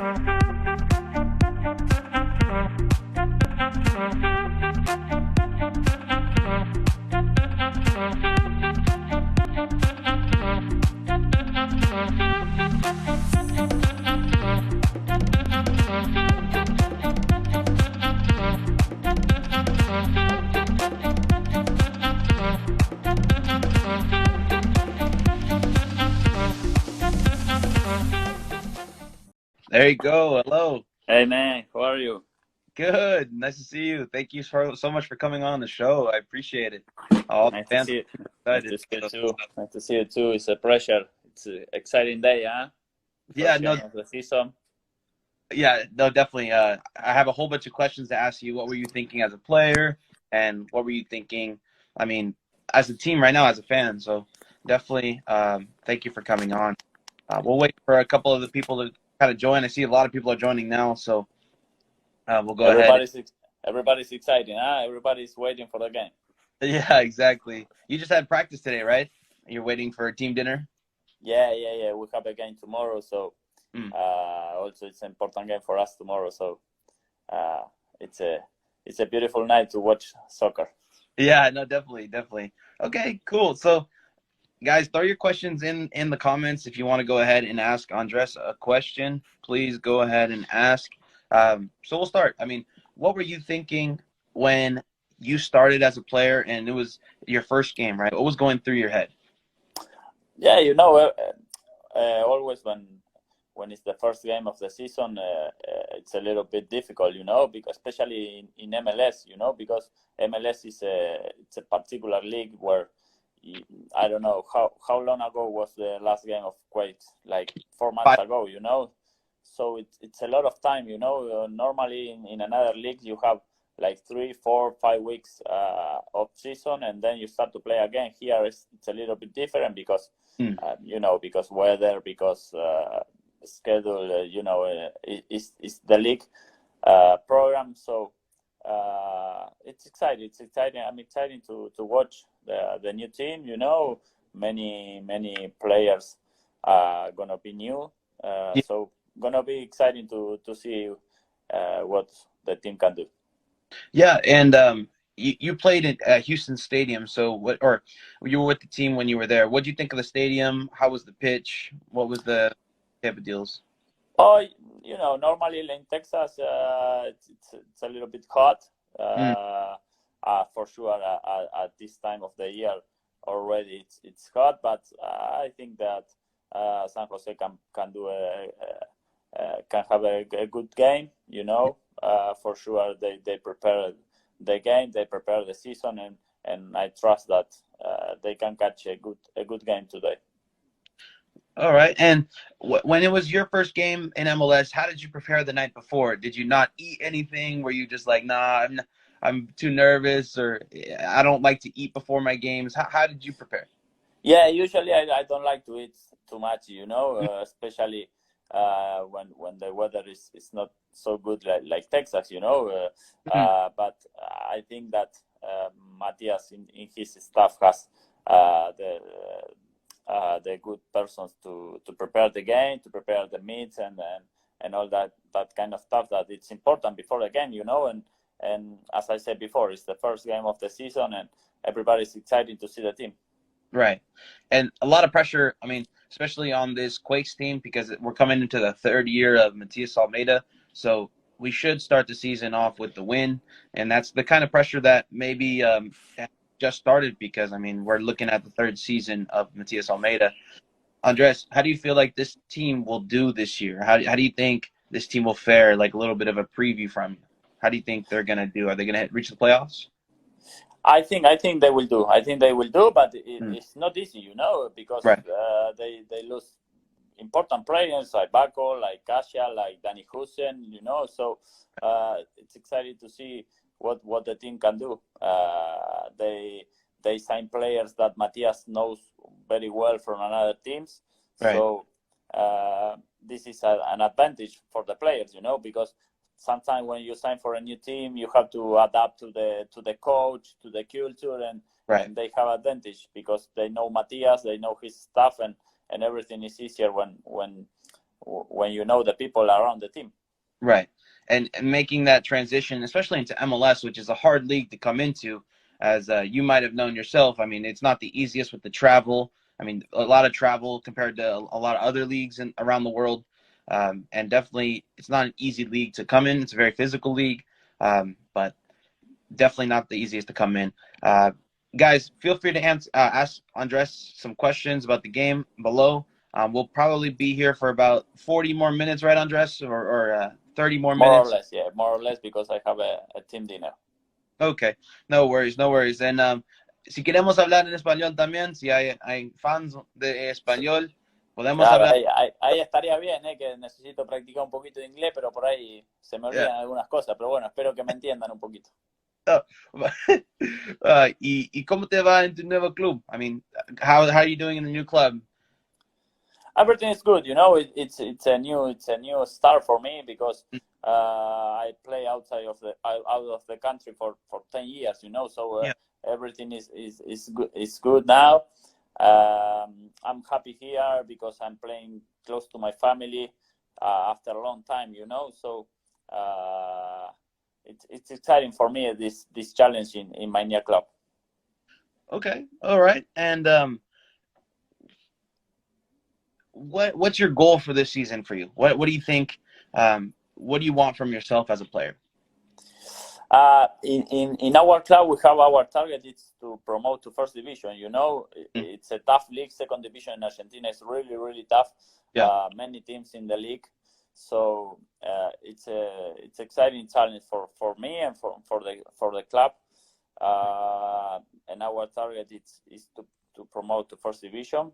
There you go. Hello. Hey man, how are you? Good. Nice to see you. Thank you so much for coming on the show. I appreciate it. All the Nice to fans see you. are Nice excited. to see you too. Nice to see you too. It's a pleasure. It's an exciting day, huh? Yeah, First no, game of the season. definitely. I have a whole bunch of questions to ask you. What were you thinking as a player, and what were you thinking? I mean, as a team right now, as a fan. So definitely, thank you for coming on. We'll wait for a couple of the people to kind of join. I see a lot of people are joining now, so we'll go ahead. Everybody's excited, huh? Everybody's waiting for the game. Yeah, exactly. You just had practice today, right? You're waiting for team dinner? Yeah. We have a game tomorrow, so Mm. also it's an important game for us tomorrow. So it's a beautiful night to watch soccer. Yeah, no, definitely. Okay, cool. So, guys, throw your questions in the comments if you want to go ahead and ask Andres a question. Please go ahead and ask. So we'll start. I mean, what were you thinking when you started as a player and it was your first game, right? What was going through your head? Yeah, always when it's the first game of the season, it's a little bit difficult, because especially in MLS, because MLS it's a particular league where I don't know how long ago was the last game of Kuwait, like 4 months ago, So it's a lot of time, normally in another league you have like 3, 4, 5 weeks of season, and then you start to play again. Here it's a little bit different because because weather, because schedule, is the league program. So it's exciting. I'm excited to watch the new team. Many players are gonna be new. So gonna be exciting to see what the team can do. Yeah, and you played at Houston Stadium. So or you were with the team when you were there. What did you think of the stadium? How was the pitch? What was the type of deals? Oh, normally in Texas, it's a little bit hot. For sure, at this time of the year already it's hot. But I think that San Jose can do can have a good game. For sure they prepare the game, they prepare the season, and I trust that they can catch a good game today. All right. And when it was your first game in MLS, how did you prepare the night before? Did you not eat anything? Were you just like, nah, I'm too nervous, or I don't like to eat before my games? How did you prepare? Yeah, usually I don't like to eat too much, especially when the weather is not so good like Texas, But I think that Matias in his staff has the good persons to prepare the game, to prepare the meats and all that kind of stuff that it's important before the game, and as I said before, it's the first game of the season and everybody's excited to see the team. Right. And a lot of pressure, I mean, especially on this Quakes team, because we're coming into the third year of Matias Almeida. So we should start the season off with the win. And that's the kind of pressure that maybe just started because, I mean, we're looking at the third season of Matias Almeida. Andres, how do you feel like this team will do this year? How do you think this team will fare? Like a little bit of a preview from you. How do you think they're going to do? Are they going to reach the playoffs? I think they will do. But it's not easy, because right. They lose important players like Baco, like Kasia, like Danny Hussein, So it's exciting to see what the team can do. They sign players that Matias knows very well from another teams. Right. So this is an advantage for the players, because sometimes when you sign for a new team, you have to adapt to the coach, to the culture, and they have advantage because they know Matias, they know his stuff, and everything is easier when when you know the people around the team. Right. And making that transition, especially into MLS, which is a hard league to come into, as you might have known yourself. I mean, it's not the easiest with the travel. I mean, a lot of travel compared to a lot of other leagues around the world. And definitely, it's not an easy league to come in. It's a very physical league, but definitely not the easiest to come in. Guys, feel free to ask Andres some questions about the game below. We'll probably be here for about 40 more minutes, right, Andres? Or 30 more More or minutes? less, yeah, more or less, because I have a team dinner. Okay, no worries, no worries. And si queremos hablar en español también, si hay fans de español, podemos Claro, hablar. ahí estaría bien, que necesito practicar un poquito de inglés, pero por ahí se me Yeah. olvidan algunas cosas, pero bueno, espero que me entiendan un poquito. Oh. ¿Y cómo te va en tu nuevo club? I mean, how are you doing in the new club? Everything is good, it's a new start for me, because I play out of the country for 10 years, so Yeah. everything is good now. I'm happy here because I'm playing close to my family after a long time, so it's exciting for me, this challenge in my new club. Okay, all right. And what's your goal for this season for you? What do you think? What do you want from yourself as a player? In our club, we have our target is to promote to first division. It's a tough league. Second division in Argentina is really, really tough. Yeah. Many teams in the league, so it's exciting challenge for me and for the club. And our target is to promote to first division.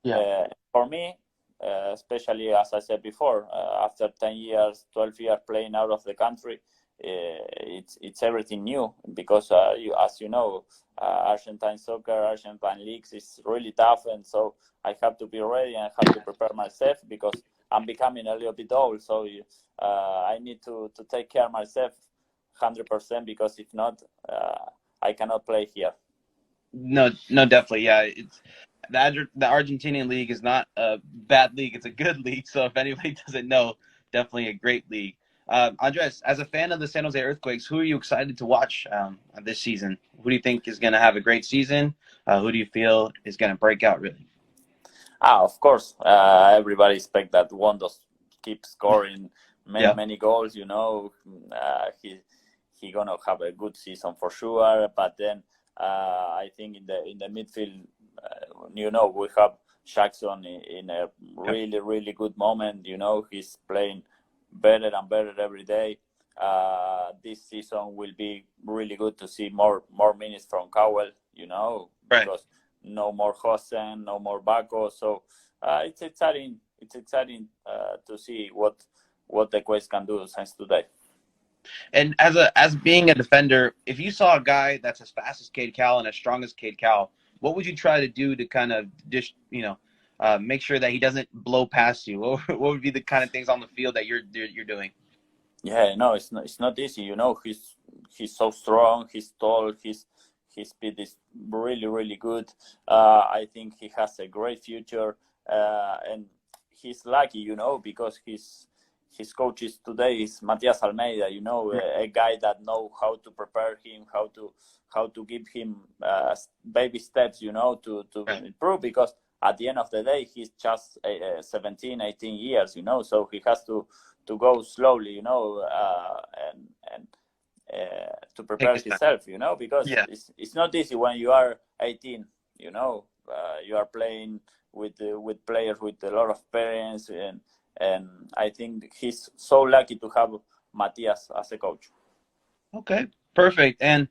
Yeah. For me, especially as I said before, after 10 years, 12 years playing out of the country, it's everything new, because as you know, Argentine soccer, Argentine leagues is really tough, and so I have to be ready and have to prepare myself, because I'm becoming a little bit old, so I need to take care of myself 100%, because if not, I cannot play here. No, definitely. Yeah, it's the Argentinian league is not a bad league. It's a good league. So if anybody doesn't know, definitely a great league. Andres, as a fan of the San Jose Earthquakes, who are you excited to watch this season? Who do you think is going to have a great season? Who do you feel is going to break out really? Of course, everybody expects that Wando keep scoring many goals. He gonna have a good season for sure. But then I think in the midfield, we have Jackson in a really good moment. He's playing better and better every day. This season will be really good to see more minutes from Cowell. Because no more Hosen, no more Baco. So it's exciting. It's exciting to see what the Quest can do since today. And as being a defender, if you saw a guy that's as fast as Cade Cowell and as strong as Cade Cowell, what would you try to do to kind of just make sure that he doesn't blow past you? What would be the kind of things on the field that you're doing? Yeah, no, it's not easy. He's so strong. He's tall. His speed is really good. I think he has a great future, and he's lucky, because his coaches today is Matias Almeida. A guy that know how to prepare him, how to give him baby steps, to improve. Because at the end of the day, he's just 17, 18 years, so he has to go slowly, and to prepare himself, because it's not easy when you are 18, you are playing with players with a lot of experience, and I think he's so lucky to have Matias as a coach. Okay, perfect. And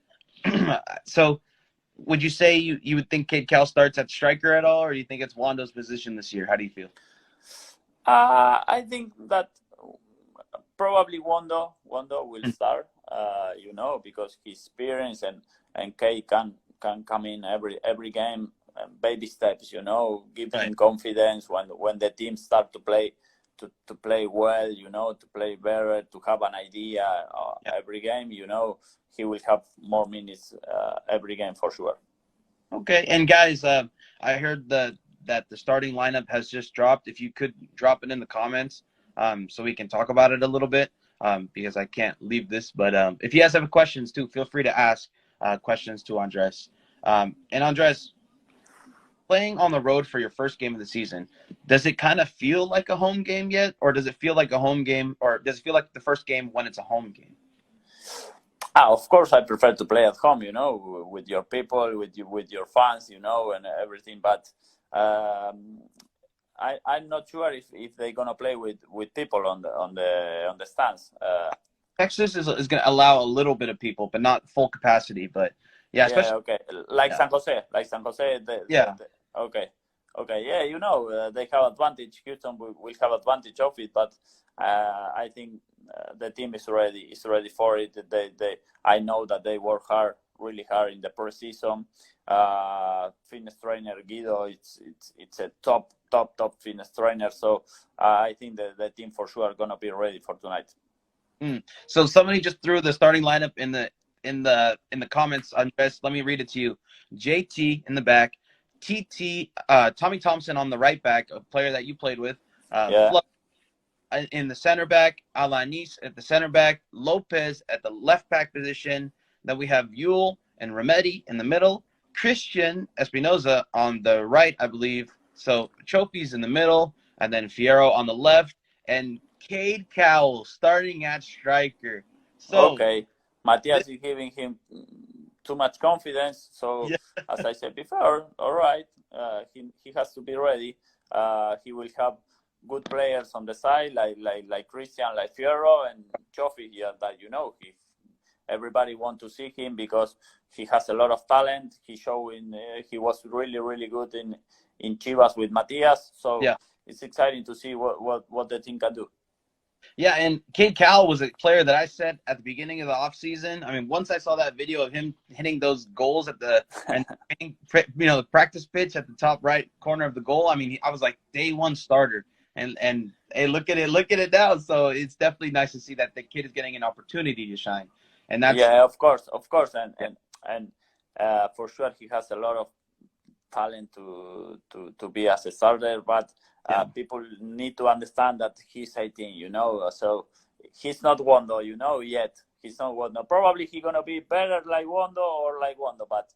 so would you say you would think Cade Cowell starts at striker at all, or do you think it's Wando's position this year? How do you feel? I think that probably Wando will start, because his experience and Cade can come in every game, baby steps, give him confidence when the team start to play to play well, to play better, to have an idea every game, he will have more minutes every game for sure. Okay, and guys, I heard the that the starting lineup has just dropped. If you could drop it in the comments, so we can talk about it a little bit, because I can't leave this. But if you guys have questions too, feel free to ask questions to Andres. And Andres, playing on the road for your first game of the season, does it kind of feel like a home game yet, or does it feel like a home game, or does it feel like the first game when it's a home game? Of course, I prefer to play at home, with your people, with your fans, and everything. But I'm not sure if they're gonna play with people on the stands. Texas is going to allow a little bit of people, but not full capacity. But yeah, Yeah, especially okay, like yeah, San Jose, yeah, okay, yeah, they have advantage. Houston will have advantage of it, but I think the team is ready for it. I know that they work really hard in the preseason. Fitness trainer Guido, it's a top fitness trainer. So I think the team for sure are gonna be ready for tonight. So somebody just threw the starting lineup in the comments. Andres, let me read it to you. JT in the back, TT, Tommy Thompson on the right back, a player that you played with. Yeah. Flo in the center back, Alanis at the center back, Lopez at the left back position. Then we have Yule and Remedi in the middle, Christian Espinoza on the right, I believe. So Chopi's in the middle, and then Fierro on the left, and Cade Cowell starting at striker. So Okay. this, Matias is giving him too much confidence. So, yeah, as I said before, all right, he has to be ready. He will have good players on the side, like Christian, like Fierro, and Chofi here. That everybody want to see him because he has a lot of talent. He was really good in Chivas with Matias. So yeah. it's exciting to see what the team can do. Yeah, and Cade Cowell was a player that I said at the beginning of the offseason. I mean, once I saw that video of him hitting those goals at the the practice pitch at the top right corner of the goal, I mean, I was like day one starter. And hey, look at it now. So it's definitely nice to see that the kid is getting an opportunity to shine. And that's Yeah, of course, and yeah, for sure he has a lot of talent to be as a starter, but yeah. people need to understand that he's 18, so he's not Wondo, yet. He's not Wondo. Probably he's gonna be better like Wondo or like Wondo, but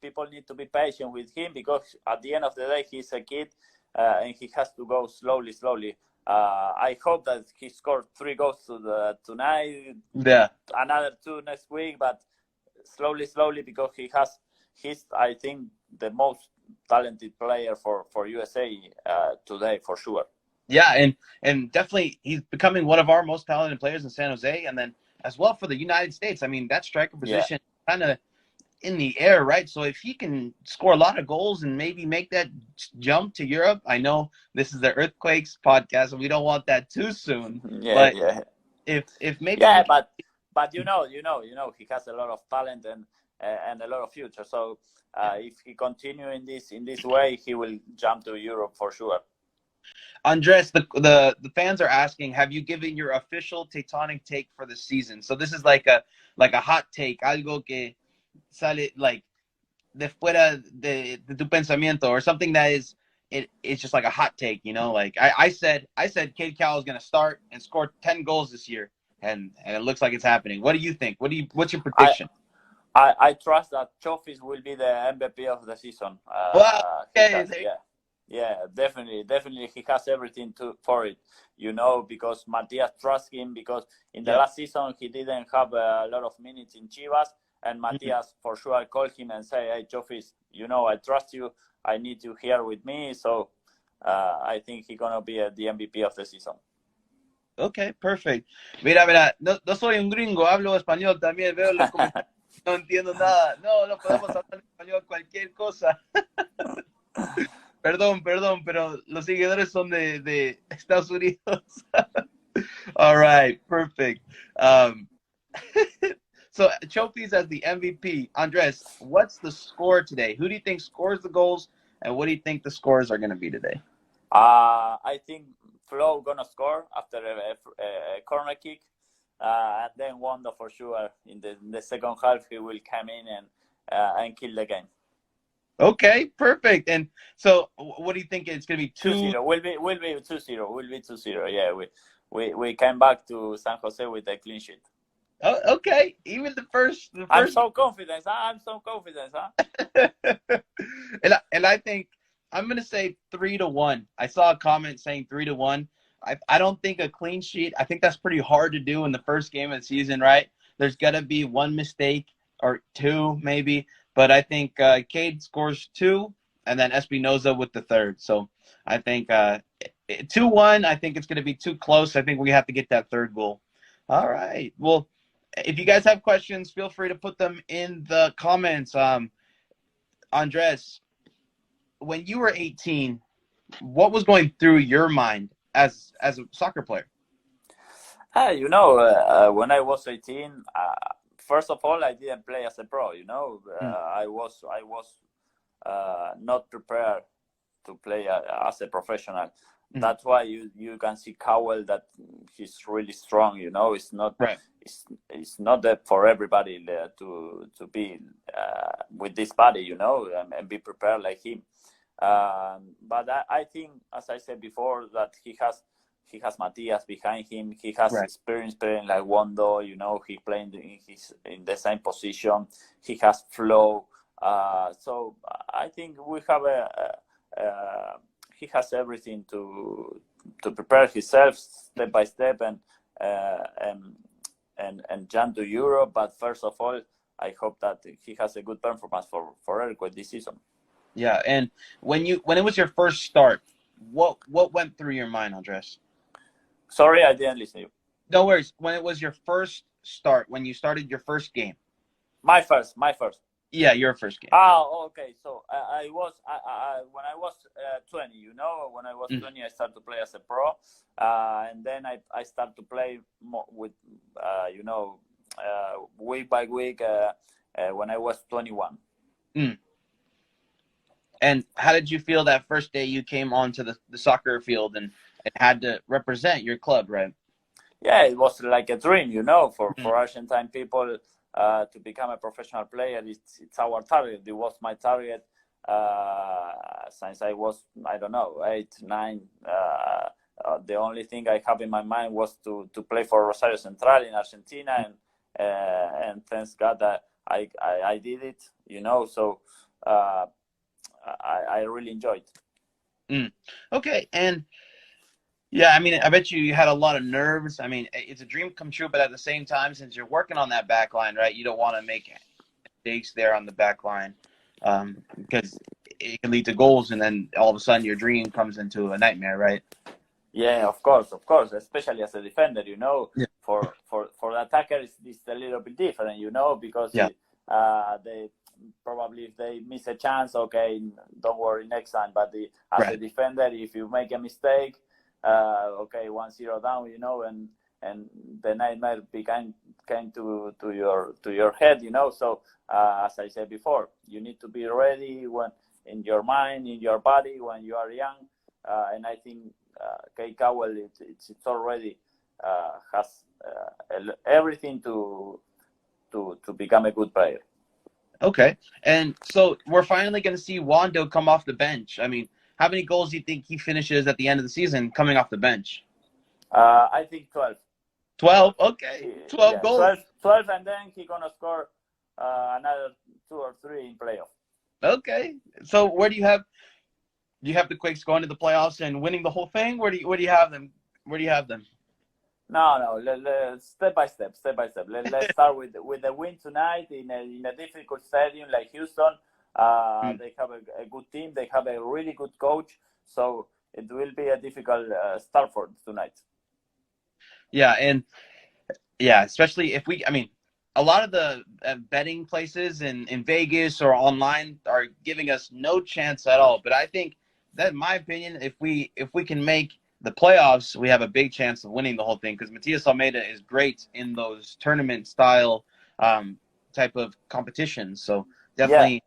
people need to be patient with him because at the end of the day he's a kid, and he has to go slowly. I hope that he scored 3 goals tonight, Yeah. another 2 next week, but slowly because he's I think the most talented player for USA today for sure. Yeah, and definitely he's becoming one of our most talented players in San Jose, and then as well for the United States. I mean, that striker Yeah, position kind of in the air, right? So if he can score a lot of goals and maybe make that jump to Europe, I know this is the Earthquakes podcast, and we don't want that too soon. yeah, But yeah, if maybe we yeah. can, But he has a lot of talent and a lot of future. So if he continue in this way, he will jump to Europe for sure. Andres, the fans are asking, have you given your official Tectonic take for the season? So this is like a hot take, algo que sale like de fuera de tu pensamiento, or something that it's just like a hot take, like I said Cade Cowell is going to start and score 10 goals this year, and it looks like it's happening. What do you think? What's your I prediction? I trust that Chofis will be the MVP of the season. Well, He okay, has, yeah, definitely he has everything for it, because Matias trusts him because in the yeah. last season he didn't have a lot of minutes in Chivas, and Matias for sure called him and say, "Hey, Chofis, I trust you. I need you here with me." So I think he's gonna be the MVP of the season. Okay, perfect. Mira, no soy un gringo, hablo español también, veo los comentarios, no entiendo nada. No podemos hablar español cualquier cosa. Perdón, pero los seguidores son de Estados Unidos. All right, perfect. So Chopi's as the MVP. Andres, what's the score today? Who do you think scores the goals, and what do you think the scores are going to be today? I think Flo gonna score after a corner kick, and then Wanda for sure in the second half he will come in and kill the game. Okay, perfect. And so, what do you think it's going to be? 2-0. Will be 2-0. Will be 2-0. Yeah, we came back to San Jose with a clean sheet. Oh, okay, even the I'm first, so confident. I'm so confident, huh? and I think I'm going to say 3-1. I saw a comment saying 3-1. I don't think a clean sheet. I think that's pretty hard to do in the first game of the season, right? There's got to be one mistake or two maybe, but I think Cade scores two, and then Espinoza with the third. So I think 2-1. I think it's going to be too close. I think we have to get that third goal. All right. Well, if you guys have questions, feel free to put them in the comments. Andres, when you were 18, what was going through your mind as a soccer player? When I was 18, first of all, I didn't play as a pro. Mm, I was not prepared to play as a professional. mm, That's why you can see Cowell that he's really strong. right. It's not that for everybody to be with this body, and be prepared like him. But I think, as I said before, that he has Matias behind him. He has Right. experience playing like Wando. He playing in the same position. He has flow. So I think we have he has everything to prepare himself step by step uh, and and jump to Europe. But first of all, I hope that he has a good performance for Eric this season. Yeah. And when it was your first start, what went through your mind, Andres? Sorry, I didn't listen to you. No worries. When it was your first start, when you started your first game. My first. Yeah, your first game. Okay. So when I was 20, when I was Mm, 20, I started to play as a pro, and then I started to play more with, week by week when I was 21. mm. And how did you feel that first day you came onto the soccer field and had to represent your club, right? Yeah, it was like a dream, Mm, for Argentine people to become a professional player. It's our target. It was my target since I was, I don't know, 8, 9. The only thing I have in my mind was to play for Rosario Central in Argentina, and thanks God that I did it, So uh, I really enjoyed. mm. Okay. And yeah, I mean, I bet you had a lot of nerves. I mean, it's a dream come true, but at the same time, since you're working on that back line, right, you don't want to make mistakes there on the back line, because it can lead to goals, and then all of a sudden your dream comes into a nightmare, right? Yeah, of course, especially as a defender, Yeah. for the attacker, it's a little bit different, because Yeah. they probably, if they miss a chance, okay, don't worry next time. But as a Right. defender, if you make a mistake, okay, 1-0 down, and the nightmare came to your head, So as I said before, you need to be ready when in your mind, in your body when you are young, and I think Kay Cowell it's already has everything to become a good player. Okay. And so we're finally going to see Wando come off the bench. I mean, how many goals do you think he finishes at the end of the season coming off the bench? I think 12. 12. 12. Okay. 12 Yeah, goals. 12, and then he gonna score another 2 or 3 in playoff. Okay. So where do you have the Quakes going to the playoffs and winning the whole thing? Where do you have them? Where do you have them? No. Step by step, step by step. Let's start with the win tonight in a difficult stadium like Houston. Hmm. They have a good team. They have a really good coach. So it will be a difficult start for tonight. Yeah, and yeah, especially if I mean, a lot of the betting places in Vegas or online are giving us no chance at all. But I think that, in my opinion, if we can make the playoffs, we have a big chance of winning the whole thing because Matias Almeida is great in those tournament style um, type of competitions. So Yeah, definitely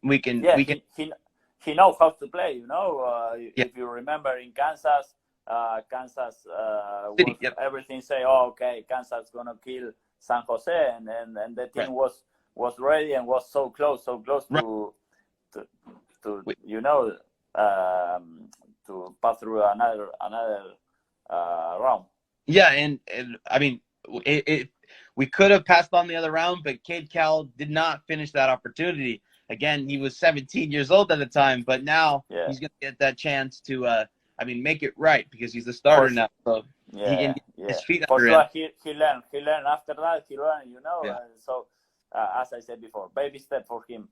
we can yeah. we can He knows how to play. yeah, If you remember in Kansas, Kansas City, was yep, everything say, oh, okay, Kansas gonna kill San Jose, and the right, team was ready and was so close right, to, to We, you know to pass through another round. yeah, and I mean, we could have passed on the other round, but Cade Cowell did not finish that opportunity. Again, he was 17 years old at the time, but now Yeah, he's going to get that chance to, I mean, make it right because he's the for starter sure. now, so he can Yeah, get yeah, his feet for under him. sure. He learned after that. He learned, Yeah. so as I said before, baby step for him.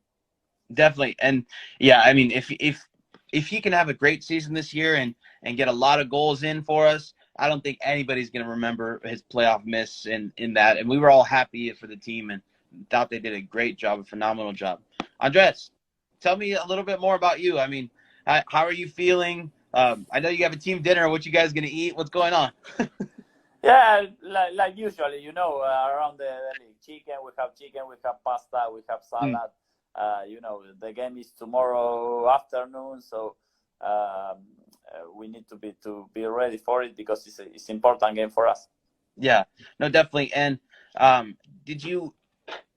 Definitely, and yeah, I mean, if he can have a great season this year and get a lot of goals in for us, I don't think anybody's going to remember his playoff miss in that. And we were all happy for the team and thought they did a great job, a phenomenal job. Andres, tell me a little bit more about you. I mean, how are you feeling? I know you have a team dinner. What you guys going to eat? What's going on? Yeah, like usually, around the league, chicken, we have pasta, we have Mm, salad. The game is tomorrow afternoon, so we need to be ready for it because it's important game for us. yeah, no, definitely. And did you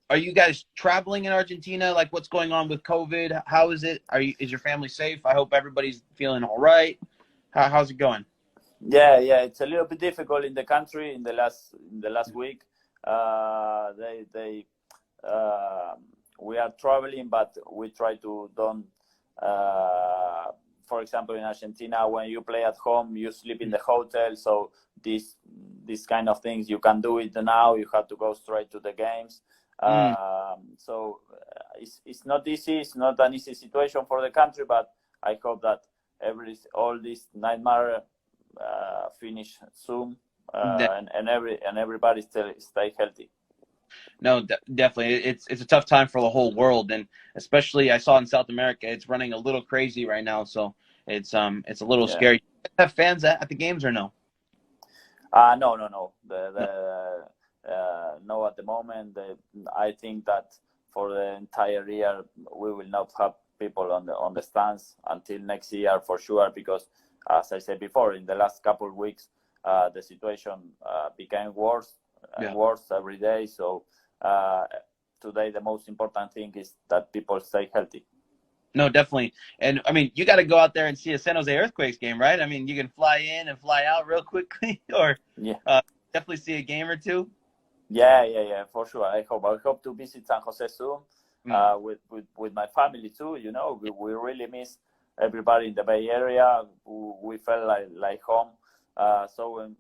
are you guys traveling in Argentina? Like, what's going on with COVID? How is it? Is your family safe? I hope everybody's feeling all right. How's it going? Yeah, it's a little bit difficult in the country in the last week. They we are traveling, but we try to don't. For example, in Argentina, when you play at home, you sleep in the hotel. So this kind of things you can do it now. You have to go straight to the games. Mm, So it's not easy. It's not an easy situation for the country, but I hope that all this nightmare finish soon, de- and everybody still stay healthy. no, definitely. It's a tough time for the whole world, and especially I saw in South America, it's running a little crazy right now. So it's a little Yeah. scary. Have fans at the games or no? No. No. No, at the moment. I think that for the entire year we will not have people on the stands until next year for sure. Because, as I said before, in the last couple of weeks, the situation became worse and Yeah. worse every day. So today the most important thing is that people stay healthy. No, definitely. And I mean, you got to go out there and see a San Jose Earthquakes game, right? I mean, you can fly in and fly out real quickly, or Yeah. definitely see a game or two. Yeah, for sure. I hope to visit San Jose soon, Mm. with my family too. We really miss everybody in the Bay Area. We felt like home. So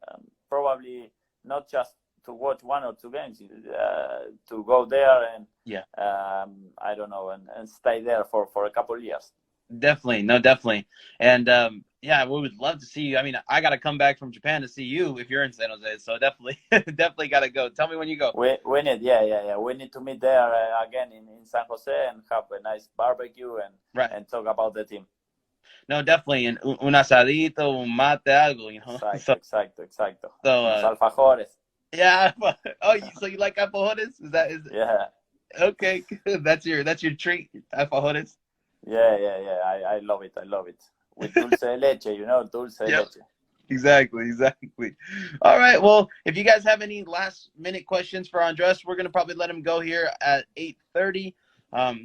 probably not just to watch one or two games, to go there and Yeah. I don't know, and stay there for a couple of years. Definitely, no, definitely, and yeah, we would love to see you. I mean, I got to come back from Japan to see you if you're in San Jose, so definitely, definitely got to go. Tell me when you go. We need, yeah. We need to meet there again in San Jose and have a nice barbecue Right? and talk about the team. No, definitely, and un asadito, un mate, algo, Exacto, So, exacto. so Unos alfajores. yeah. Oh, so you like alfajores? Is Yeah, okay? Good. That's your treat, alfajores. yeah. I love it. I love it. With dulce de leche, dulce de Yep. leche. Exactly. All right. Well, if you guys have any last minute questions for Andres, we're gonna probably let him go here at 8:30.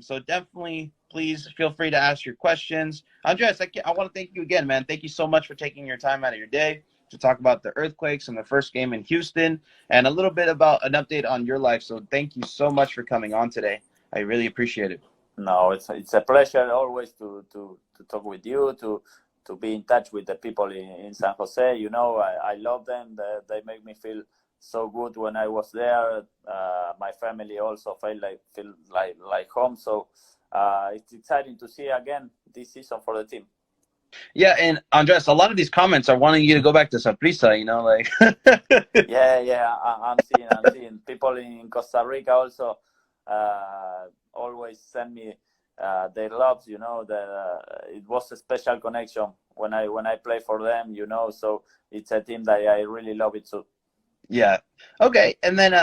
So definitely, please feel free to ask your questions. Andres, I want to thank you again, man. Thank you so much for taking your time out of your day to talk about the earthquakes and the first game in Houston, and a little bit about an update on your life. So thank you so much for coming on today. I really appreciate it. No, it's a pleasure always to talk with you, to be in touch with the people in San Jose. I love them. They make me feel so good when I was there. My family also feel like home. So it's exciting to see again this season for the team. Yeah, and Andres, a lot of these comments are wanting you to go back to Saprissa. Like. Yeah. I'm seeing people in Costa Rica also always send me their loves. It was a special connection when I play for them. So it's a team that I really love it too. Yeah. Okay. And then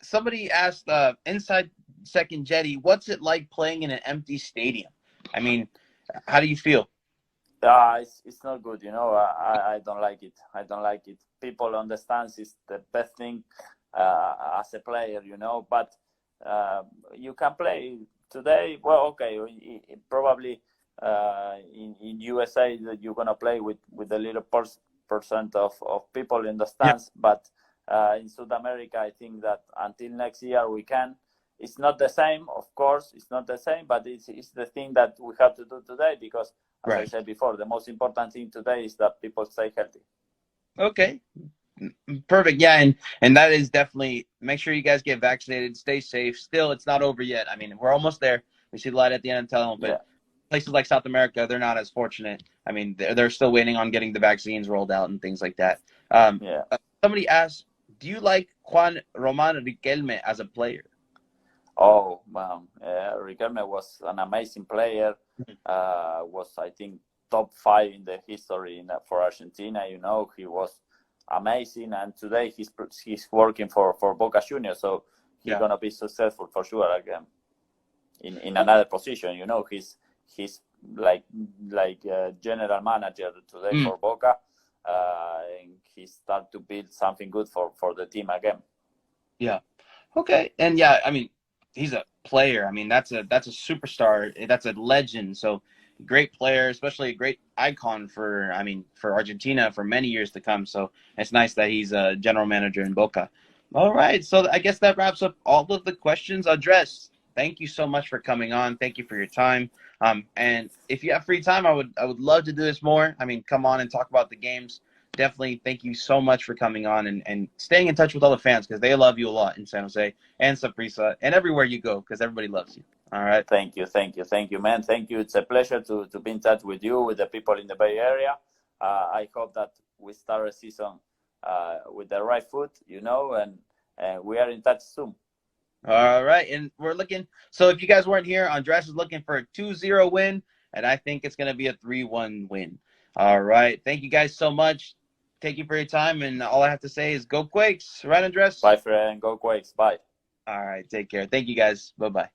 somebody asked inside second jetty, what's it like playing in an empty stadium? I mean, how do you feel? It's not good. I don't like it. I don't like it. People on the stands is the best thing as a player. But you can play today, well, okay, probably in USA that you're gonna play with a little percent of people in the Yeah. stands, but in South America, I think that until next year we can. It's not the same, of course. It's not the same, but it's the thing that we have to do today because, as I Right. said before, the most important thing today is that people stay healthy. Okay. Perfect. Yeah, and that is definitely make sure you guys get vaccinated. Stay safe. Still, it's not over yet. I mean, we're almost there. We see the light at the end of the tunnel, but Yeah, places like South America, they're not as fortunate. I mean, they're still waiting on getting the vaccines rolled out and things like that. Um, yeah. somebody asked, do you like Juan Roman Riquelme as a player? Oh, Riquelme was an amazing player. Was, I think, top 5 in the history for Argentina. He was amazing, and today he's working for Boca Juniors, so he's Yeah. gonna be successful for sure again in another position. He's like general manager today Mm, for Boca, and he start to build something good for the team again. yeah. Okay. And yeah, I mean, he's a player. I mean, that's a superstar. That's a legend. So great player, especially a great icon for I mean for Argentina for many years to come. So it's nice that he's a general manager in Boca. All right. So I guess that wraps up all of the questions addressed. Thank you so much for coming on. Thank you for your time. And if you have free time, I would love to do this more. I mean, come on and talk about the games. Definitely thank you so much for coming on and staying in touch with all the fans because they love you a lot in San Jose and Saprissa and everywhere you go because everybody loves you. All right. Thank you, man. Thank you. It's a pleasure to be in touch with you, with the people in the Bay Area. I hope that we start a season with the right foot, and we are in touch soon. All right. And we're looking. So if you guys weren't here, Andres is looking for a 2-0 win, and I think it's going to be a 3-1 win. All right. Thank you guys so much. Thank you for your time. And all I have to say is go Quakes. Right, Andres? Bye, friend. Go Quakes. Bye. All right. Take care. Thank you guys. Bye-bye.